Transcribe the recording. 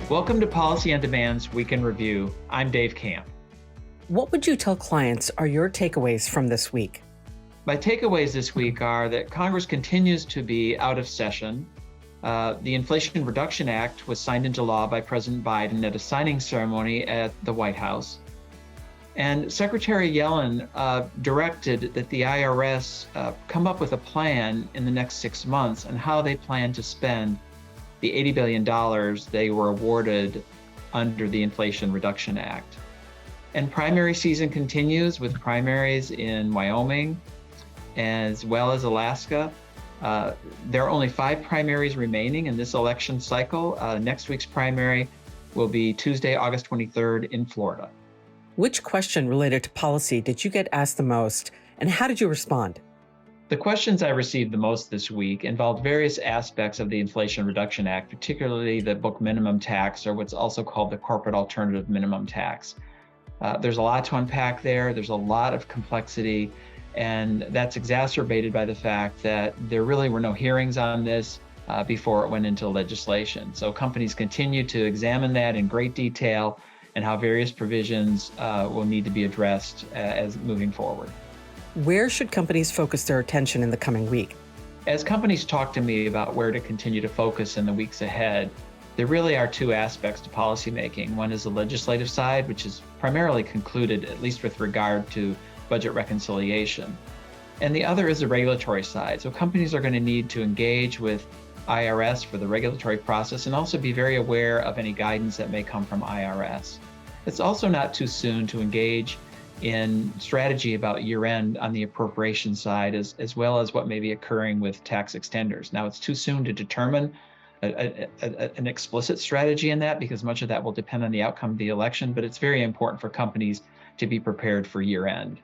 Welcome to Policy on Demand's Week in Review. I'm Dave Camp. What would you tell clients are your takeaways from this week? My takeaways this week are that Congress continues to be out of session. The Inflation Reduction Act was signed into law by President Biden at a signing ceremony at the White House. And Secretary Yellen directed that the IRS come up with a plan in the next 6 months on how they plan to spend the $80 billion they were awarded under the Inflation Reduction Act. And primary season continues with primaries in Wyoming as well as Alaska. There are only 5 primaries remaining in this election cycle. Next week's primary will be Tuesday, August 23rd in Florida. Which question related to policy did you get asked the most, and how did you respond? The questions I received the most this week involved various aspects of the Inflation Reduction Act, particularly the book minimum tax, or what's also called the corporate alternative minimum tax. There's a lot to unpack there. There's a lot of complexity, and that's exacerbated by the fact that there really were no hearings on this before it went into legislation. So companies continue to examine that in great detail and how various provisions will need to be addressed as moving forward. Where should companies focus their attention in the coming week? As companies talk to me about where to continue to focus in the weeks ahead, there really are 2 aspects to policymaking. One is the legislative side, which is primarily concluded, at least with regard to budget reconciliation. And the other is the regulatory side. So companies are going to need to engage with IRS for the regulatory process and also be very aware of any guidance that may come from IRS. It's also not too soon to engage in strategy about year-end on the appropriation side, as well as what may be occurring with tax extenders. Now, it's too soon to determine an explicit strategy in that because much of that will depend on the outcome of the election, but it's very important for companies to be prepared for year-end.